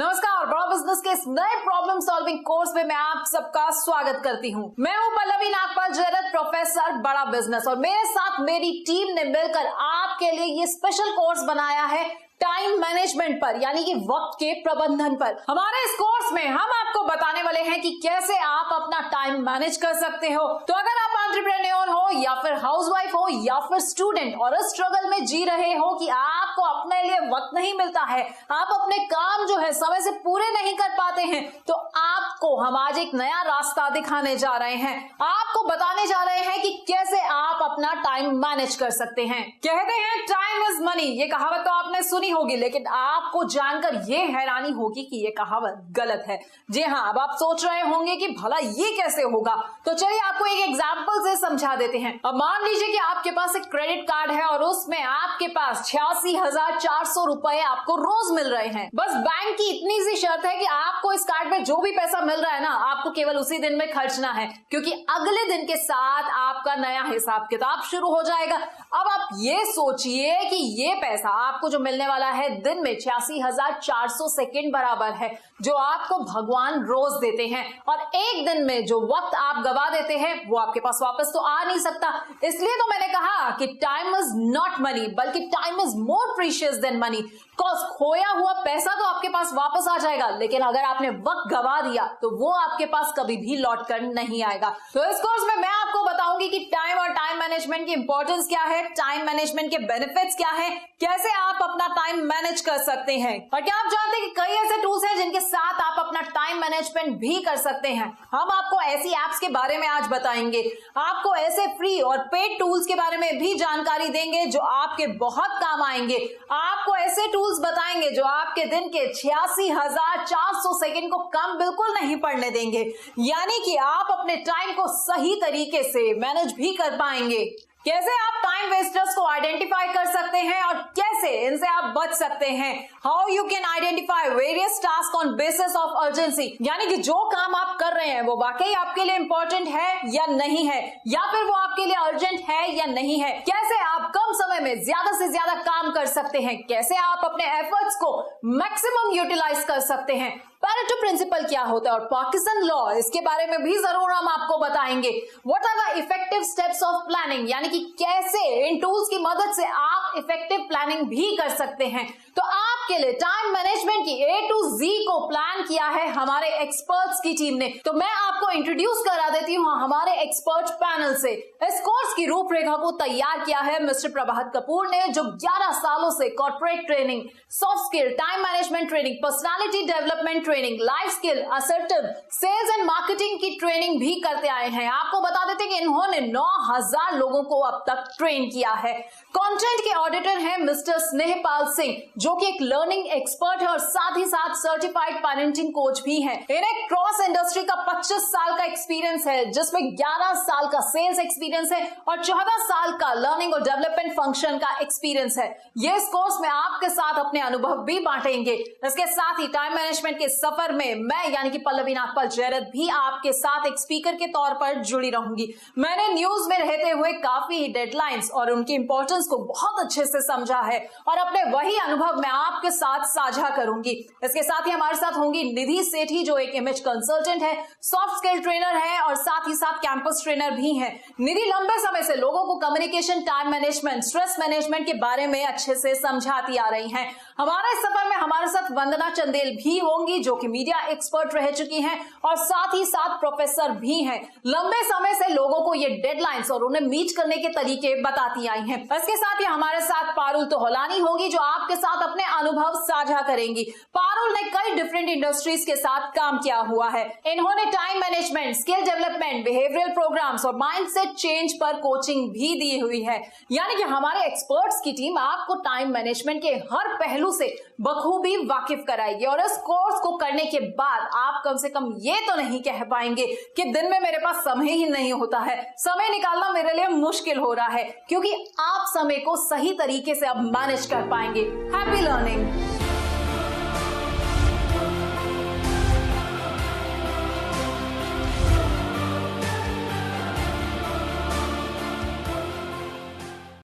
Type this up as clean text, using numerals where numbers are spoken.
नमस्कार, बड़ा बिजनेस के इस नए प्रॉब्लम सॉल्विंग कोर्स में मैं आप सबका स्वागत करती हूँ। मैं हूँ पल्लवी नागपाल जैरत, प्रोफेसर बड़ा बिजनेस, और मेरे साथ मेरी टीम ने मिलकर आपके लिए ये स्पेशल कोर्स बनाया है टाइम मैनेजमेंट पर, यानी कि वक्त के प्रबंधन पर। हमारे इस कोर्स में हम आपको बताने वाले हैं कि कैसे आप अपना टाइम मैनेज कर सकते हो। तो अगर आप एंटरप्रेन्योर हो या फिर हाउसवाइफ हो या फिर स्टूडेंट और इस स्ट्रगल में जी रहे हो कि आपको अपने लिए वक्त नहीं मिलता है, आप अपने काम जो है समय से पूरे नहीं कर पाते हैं, तो आपको हम आज एक नया रास्ता दिखाने जा रहे हैं। आपको बताने जा रहे हैं कि कैसे आप अपना टाइम मैनेज कर सकते हैं। कहते हैं टाइम इज मनी, ये कहावत तो आपने सुनी होगी, लेकिन आपको जानकर ये हैरानी होगी कि ये कहावत गलत है। जी हाँ, अब आप सोच रहे होंगे कि भला ये कैसे होगा, तो चलिए आपको एक एग्जांपल से समझा देते हैं। अब मान लीजिए कि आपके पास एक क्रेडिट कार्ड है और उसमें आपके पास 86,400 रुपए आपको रोज मिल रहे हैं। बस बैंक की इतनी सी शर्त है कि आपको इस कार्ड में जो भी पैसा मिल रहा है ना, आपको केवल उसी दिन में खर्चना है, क्योंकि अगले दिन के साथ आपका नया हिसाब किताब शुरू हो जाएगा। अब आप ये सोचिए कि ये पैसा आपको जो मिलने वाला है दिन में 86,400 सेकेंड बराबर है, जो आपको भगवान रोज देते हैं, और एक दिन में जो वक्त आप गवा देते हैं वो आपके पास वापस तो आ नहीं सकता। इसलिए तो मैंने कहा कि टाइम इज नॉट मनी, बल्कि time is more precious than money. Cause खोया हुआ पैसा तो आपके पास वापस आ जाएगा, लेकिन अगर आपने वक्त गवा दिया तो वो आपके पास कभी भी लौट कर नहीं आएगा। तो इस कोर्स में मैं आपको बताऊंगी कि टाइम और टाइम मैनेजमेंट की इंपॉर्टेंस क्या है, टाइम मैनेजमेंट के बेनिफिट्स क्या है, कैसे आप अपना टाइम मैनेज कर सकते हैं, और क्या आप जानते हैं कि कई ऐसे टूल्स हैं जिनके साथ आप अपना टाइम मैनेजमेंट भी कर सकते हैं। हम आपको ऐसी एप्स के बारे में आज बताएंगे, आपको ऐसे फ्री और पेड टूल्स के बारे में भी जानकारी देंगे जो आपके बहुत काम आएंगे। आपको ऐसे टूल्स बताएंगे जो आपके दिन के 86,400 सेकंड को कम बिल्कुल नहीं पड़ने देंगे, यानी कि आप अपने टाइम को सही तरीके से मैनेज भी कर पाएंगे। कैसे आप टाइम वेस्टर्स को आइडेंटिफाई कर सकते हैं और कैसे इनसे आप बच सकते हैं। How you can identify various task on basis of urgency, यानी कि जो काम आप कर रहे हैं वो वाकई आपके लिए इंपॉर्टेंट है या नहीं है, या फिर वो आपके लिए अर्जेंट है या नहीं है। कैसे आप कम समय में ज्यादा से ज्यादा काम कर सकते हैं, कैसे आप अपने एफर्ट्स को मैक्सिमम यूटिलाइज कर सकते हैं। पैरेटो प्रिंसिपल क्या होता है और पार्किंसन लॉ, इसके बारे में भी जरूर हम आपको बताएंगे। What are the effective steps of planning, यानी कि कैसे इन टूल्स की मदद से आप इफेक्टिव प्लानिंग भी कर सकते हैं। तो आपके लिए टाइम मैनेजमेंट की A to Z को प्लान किया है हमारे एक्सपर्ट्स की टीम ने। तो मैं आपको इंट्रोड्यूस करा देती हूँ हमारे एक्सपर्ट पैनल से। इस कोर्स की रूपरेखा को तैयार किया है मिस्टर प्रभात कपूर ने, जो 11 सालों से corporate training, soft skill, time management training, personality development training, life skill, assertive sales and marketing की ट्रेनिंग भी करते आए हैं। आपको बता देते कि इन्होंने 9,000 लोगों को अब तक ट्रेन किया है। कंटेंट के ऑडिटर हैं मिस्टर स्नेहपाल सिंह, जो कि एक लर्निंग एक्सपर्ट है और साथ ही साथ सर्टिफाइड पेरेंटिंग कोच भी हैं। इन्हें क्रॉस इंडस्ट्री का 25 साल का एक्सपीरियंस है, जिसमें 11 साल का सेल्स एक्सपीरियंस है और 14 साल का लर्निंग और डेवलपमेंट फंक्शन का एक्सपीरियंस है। ये इस कोर्स में आपके साथ अपने अनुभव भी बांटेंगे। इसके साथ ही टाइम मैनेजमेंट के सफर में मैं यानी कि पल्लवी नागपाल जैरत भी आपके साथ एक स्पीकर के तौर पर जुड़ी रहूंगी। मैंने न्यूज में रहते हुए काफी डेडलाइंस और उनकी इंपॉर्टेंस को बहुत अच्छे से समझा है और अपने वही अनुभव मैं आपके साथ साझा करूंगी। इसके साथ ही हमारे साथ होंगी निधि सेठी, जो एक इमेज कंसल्टेंट है, सॉफ्ट स्किल ट्रेनर है और साथ ही साथ कैंपस ट्रेनर भी हैं। निधि लंबे समय से लोगों को communication, time management, stress management के बारे में अच्छे से समझाती आ रही हैं। हमारे सफर में हमारे साथ वंदना चंदेल भी होंगी, जो कि मीडिया एक्सपर्ट रह चुकी हैं और साथ ही साथ प्रोफेसर भी हैं। लंबे समय से लोगों को ये डेडलाइंस और उन्हें मीट करने के तरीके बताती आई हैं। इसके साथ ही हमारे साथ पारुल तोहलानी होगी, जो आपके साथ अपने अनुभव साझा करेंगी। पारुल ने कई डिफरेंट इंडस्ट्रीज के साथ काम किया हुआ है। इन्होंने time management, skill development, behavioural programmes और माइंडसेट चेंज पर कोचिंग भी दी हुई है। यानी कि हमारे एक्सपर्ट्स की टीम आपको टाइम मैनेजमेंट के हर पहलू से बखूबी वाकिफ कराएगी और इस कोर्स को करने के बाद आप कम से कम ये तो नहीं कह पाएंगे कि दिन में मेरे पास समय ही नहीं होता है, समय निकालना मेरे लिए मुश्किल हो रहा है, क्योंकि आप समय को सही तरीके से अब मैनेज कर पाएंगे। Happy learning.